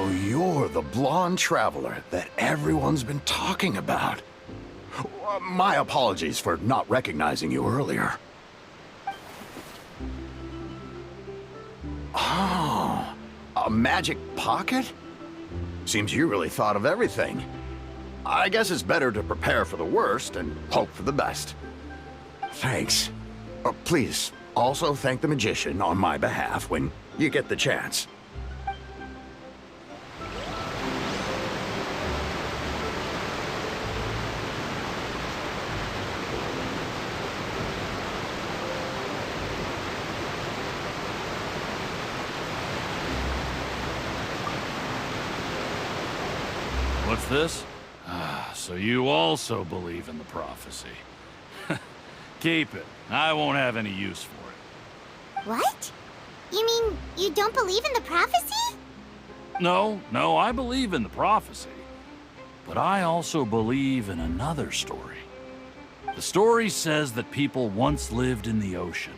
So you're the blonde traveler that everyone's been talking about. My apologies for not recognizing you earlier. Oh, a magic pocket? Seems you really thought of everything. I guess it's better to prepare for the worst and hope for the best. Thanks. Please, also thank the magician on my behalf when you get the chance. What's this? So you also believe in the prophecy. Keep it. I won't have any use for it. What? You mean you don't believe in the prophecy? No, I believe in the prophecy. But I also believe in another story. The story says that people once lived in the ocean.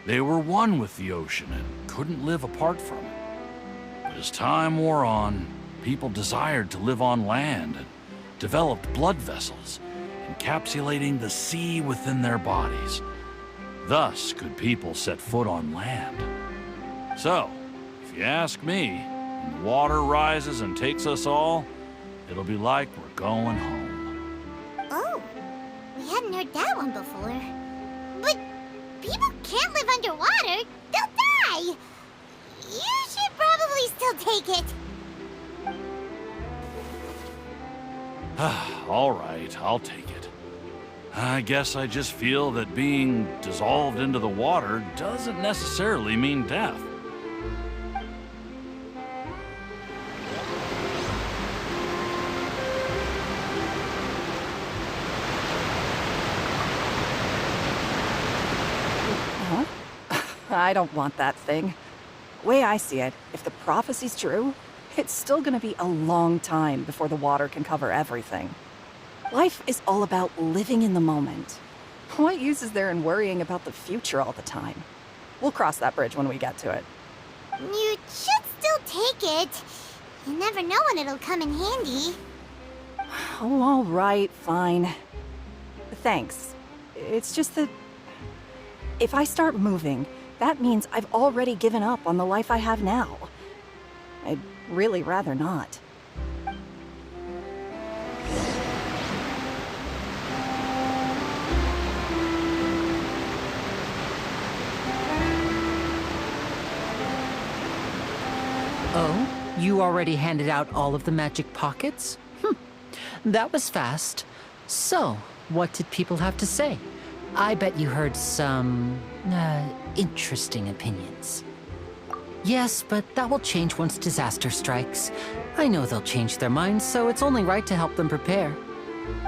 They were one with the ocean and couldn't live apart from it. But as time wore on, people desired to live on land and developed blood vessels, encapsulating the sea within their bodies. Thus could people set foot on land. So, if you ask me, when the water rises and takes us all, it'll be like we're going home. Oh, we hadn't heard that one before. But people can't live underwater. They'll die. You should probably still take it. All right, I'll take it. I guess I just feel that being dissolved into the water doesn't necessarily mean death. Huh? I don't want that thing. The way I see it, if the prophecy's true, it's still gonna be a long time before the water can cover everything. Life is all about living in the moment. What use is there in worrying about the future all the time? We'll cross that bridge when we get to it. You should still take it. You never know when it'll come in handy. Oh, all right, fine. Thanks. It's just that if I start moving, that means I've already given up on the life I have now. I'd really rather not. Oh, you already handed out all of the magic pockets? That was fast. So, what did people have to say? I bet you heard some, interesting opinions. Yes, but that will change once disaster strikes. I know they'll change their minds, so it's only right to help them prepare.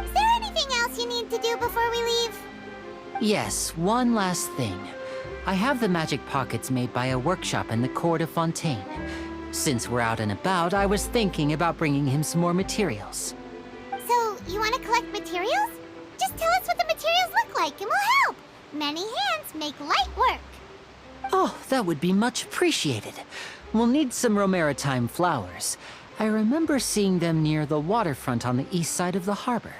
Is there anything else you need to do before we leave? Yes, one last thing. I have the magic pockets made by a workshop in the court of Fontaine. Since we're out and about, I was thinking about bringing him some more materials. So, you want to collect materials? Just tell us what the materials look like and we'll help. Many hands make light work. Oh, that would be much appreciated. We'll need some Romaritime flowers. I remember seeing them near the waterfront on the east side of the harbor.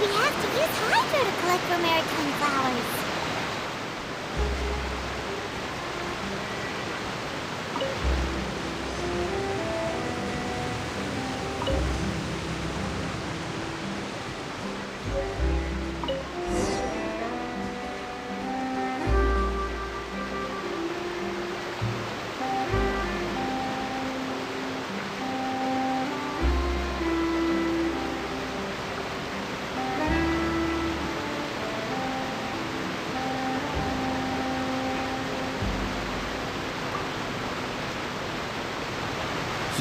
We have to use Hydro to collect Romaritime flowers.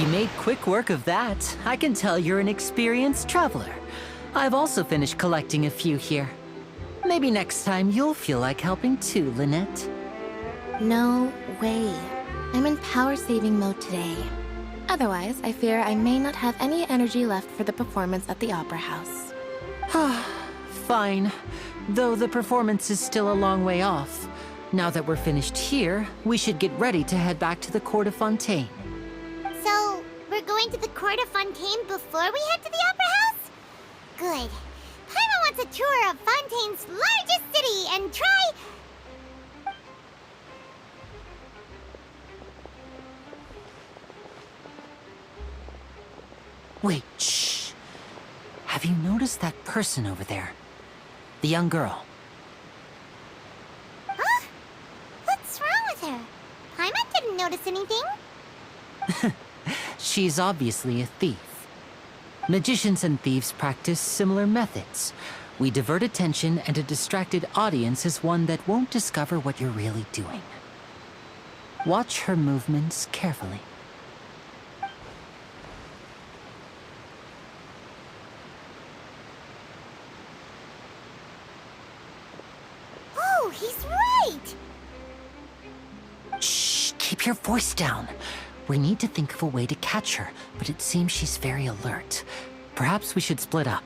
You made quick work of that. I can tell you're an experienced traveler. I've also finished collecting a few here. Maybe next time you'll feel like helping too, Lynette. No way. I'm in power-saving mode today. Otherwise, I fear I may not have any energy left for the performance at the Opera House. Fine. Though the performance is still a long way off. Now that we're finished here, we should get ready to head back to the Court of Fontaine. So, we're going to the Court of Fontaine before we head to the Opera House? Good. Paimon wants a tour of Fontaine's largest city and try... Wait, shh. Have you noticed that person over there? The young girl. Huh? What's wrong with her? Paimon didn't notice anything. She's obviously a thief. Magicians and thieves practice similar methods. We divert attention, and a distracted audience is one that won't discover what you're really doing. Watch her movements carefully. Oh, he's right! Shh, keep your voice down. We need to think of a way to catch her, but it seems she's very alert. Perhaps we should split up.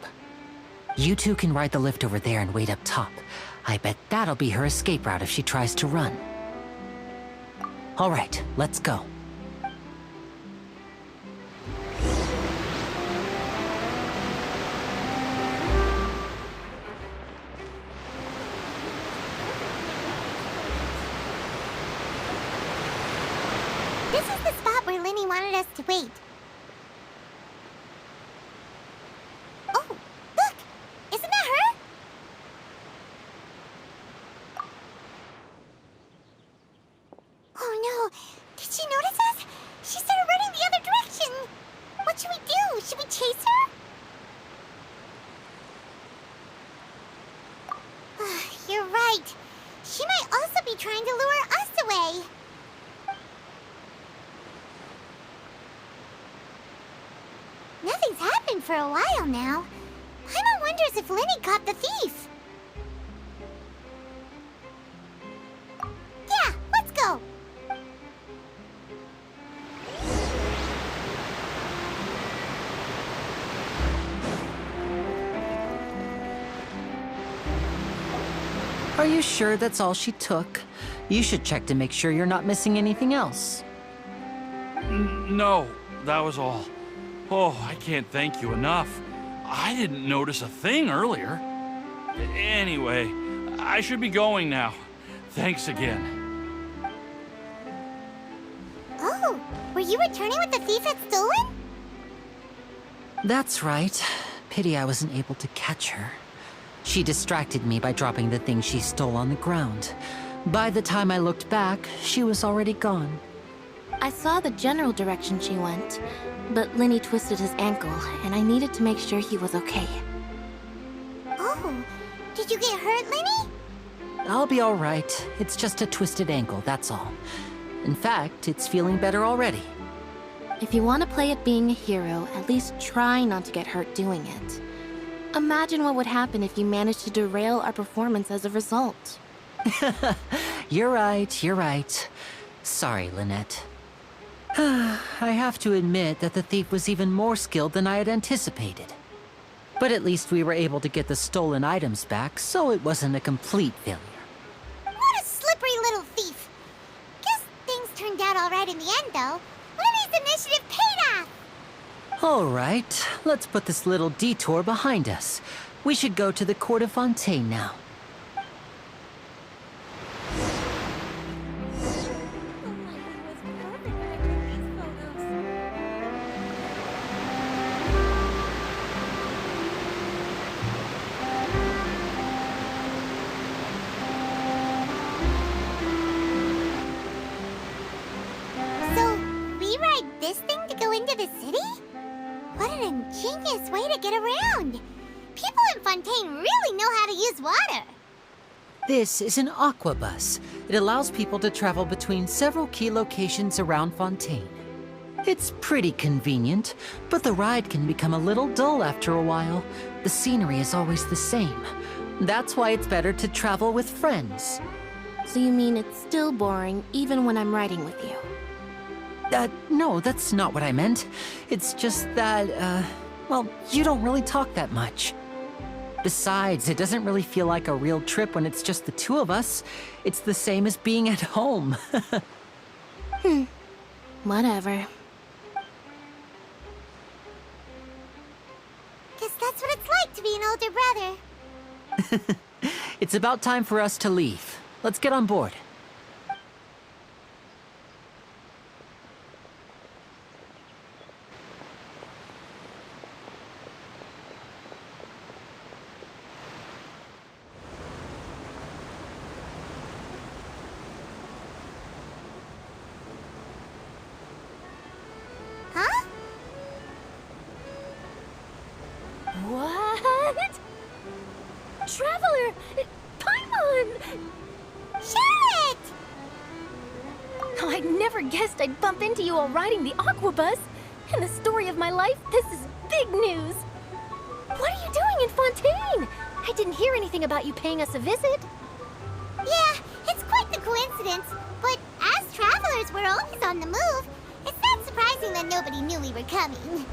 You two can ride the lift over there and wait up top. I bet that'll be her escape route if she tries to run. All right, let's go. This is the spot where Linny wanted us to wait. Oh, look! Isn't that her? Oh no! Did she notice us? She started running the other direction! What should we do? Should we chase her? You're right. She might also be trying to lure us away. Nothing's happened for a while now. Paimon wonders if Linny caught the thief. Yeah, let's go. Are you sure that's all she took? You should check to make sure you're not missing anything else. No, that was all. Oh, I can't thank you enough. I didn't notice a thing earlier. Anyway, I should be going now. Thanks again. Oh, were you returning what the thief had stolen? That's right. Pity I wasn't able to catch her. She distracted me by dropping the thing she stole on the ground. By the time I looked back, she was already gone. I saw the general direction she went, but Linny twisted his ankle, and I needed to make sure he was okay. Oh, did you get hurt, Linny? I'll be all right. It's just a twisted ankle, that's all. In fact, it's feeling better already. If you want to play at being a hero, at least try not to get hurt doing it. Imagine what would happen if you managed to derail our performance as a result. You're right. Sorry, Lynette. I have to admit that the thief was even more skilled than I had anticipated. But at least we were able to get the stolen items back, so it wasn't a complete failure. What a slippery little thief. Guess things turned out all right in the end, though. Linny's initiative paid off. All right, let's put this little detour behind us. We should go to the Court of Fontaine now. So, we ride this thing to go into the city? What an ingenious way to get around! People in Fontaine really know how to use water! This is an aquabus. It allows people to travel between several key locations around Fontaine. It's pretty convenient, but the ride can become a little dull after a while. The scenery is always the same. That's why it's better to travel with friends. So you mean it's still boring even when I'm riding with you? No, that's not what I meant. It's just that, well, you don't really talk that much. Besides, it doesn't really feel like a real trip when it's just the two of us. It's the same as being at home. Whatever. Guess that's what it's like to be an older brother. It's about time for us to leave. Let's get on board. Huh? What? Traveler! Paimon! Charlotte! Oh, I never guessed I'd bump into you while riding the Aquabus. In the story of my life, this is big news. What are you doing in Fontaine? I didn't hear anything about you paying us a visit. Yeah, it's quite the coincidence, but as travelers, we're always on the move. It's not surprising that nobody knew we were coming.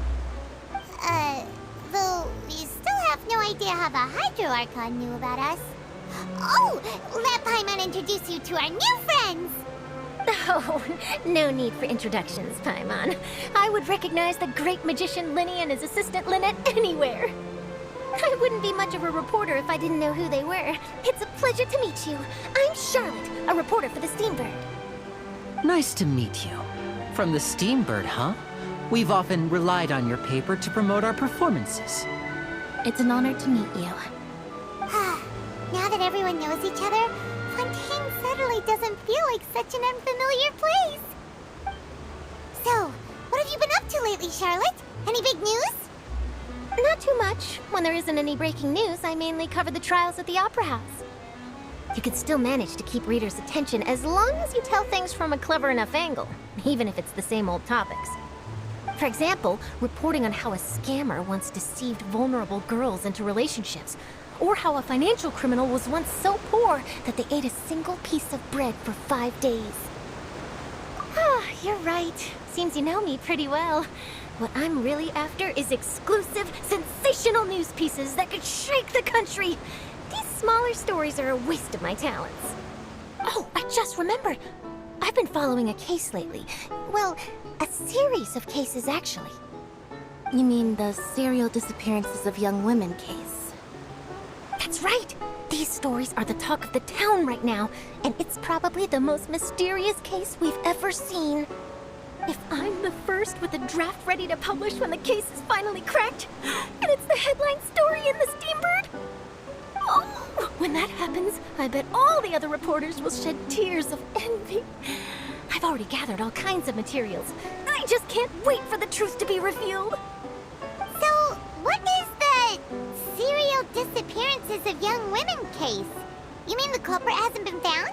Though we still have no idea how the Hydro Archon knew about us. Oh, let Paimon introduce you to our new friends! Oh, no need for introductions, Paimon. I would recognize the great magician Linny and his assistant Lynette anywhere. I wouldn't be much of a reporter if I didn't know who they were. It's a pleasure to meet you. I'm Charlotte, a reporter for the Steambird. Nice to meet you. From the Steambird, huh? We've often relied on your paper to promote our performances. It's an honor to meet you. Now that everyone knows each other, Fontaine suddenly doesn't feel like such an unfamiliar place. So, what have you been up to lately, Charlotte? Any big news? Not too much. When there isn't any breaking news, I mainly cover the trials at the Opera House. You can still manage to keep readers' attention as long as you tell things from a clever enough angle, even if it's the same old topics. For example, reporting on how a scammer once deceived vulnerable girls into relationships, or how a financial criminal was once so poor that they ate a single piece of bread for 5 days. Ah, you're right. Seems you know me pretty well. What I'm really after is exclusive, sensational news pieces that could shake the country. These smaller stories are a waste of my talents. Oh, I just remembered. I've been following a case lately. Well, a series of cases, actually. You mean the serial disappearances of young women case? That's right! These stories are the talk of the town right now, and it's probably the most mysterious case we've ever seen. If I'm the first with a draft ready to publish when the case is finally cracked, and it's the headline story in the Steambird, oh, when that happens, I bet all the other reporters will shed tears of envy. I've already gathered all kinds of materials. I just can't wait for the truth to be revealed. So, what is the serial disappearances of young women case? You mean the culprit hasn't been found?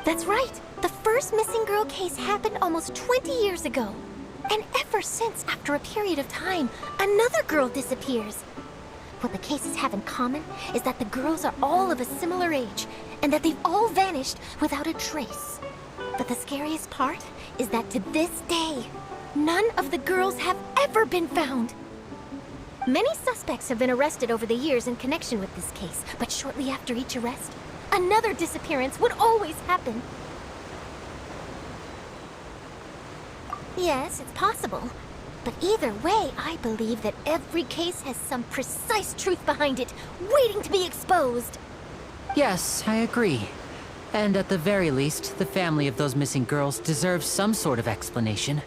That's right. The first missing girl case happened almost 20 years ago. And ever since, after a period of time, another girl disappears. What the cases have in common is that the girls are all of a similar age, and that they've all vanished without a trace. But the scariest part is that to this day, none of the girls have ever been found. Many suspects have been arrested over the years in connection with this case, but shortly after each arrest, another disappearance would always happen. Yes, it's possible. But either way, I believe that every case has some precise truth behind it, waiting to be exposed. Yes, I agree. And at the very least, the family of those missing girls deserves some sort of explanation.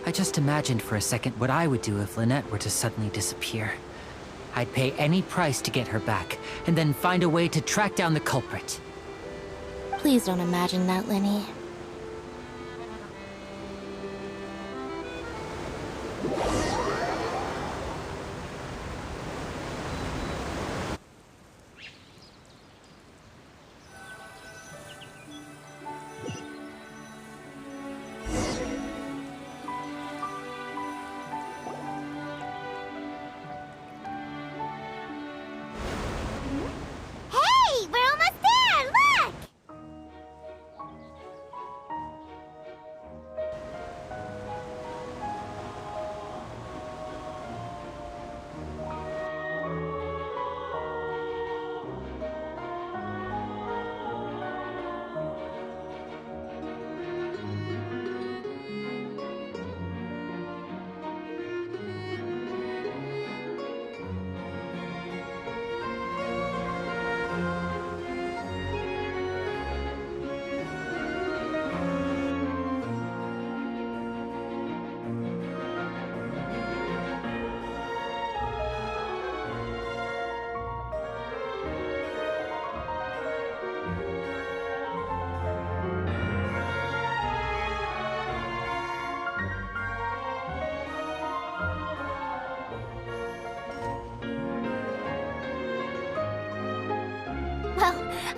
I just imagined for a second what I would do if Lynette were to suddenly disappear. I'd pay any price to get her back, and then find a way to track down the culprit. Please don't imagine that, Linny.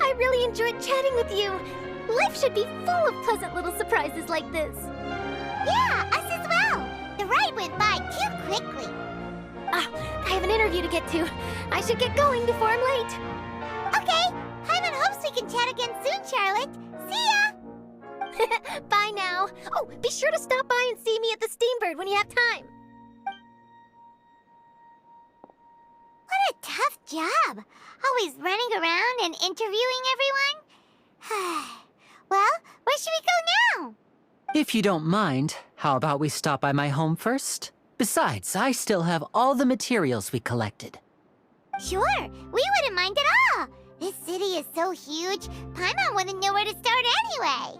I really enjoyed chatting with you. Life should be full of pleasant little surprises like this. Yeah, us as well. The ride went by too quickly. I have an interview to get to. I should get going before I'm late. Okay, Hyman hopes we can chat again soon, Charlotte. See ya! Bye now. Oh, be sure to stop by and see me at the Steambird when you have time. What a tough job. Always running around and interviewing everyone. Well, where should we go now? If you don't mind, how about we stop by my home first? Besides, I still have all the materials we collected. Sure, we wouldn't mind at all. This city is so huge, Paimon wouldn't know where to start anyway.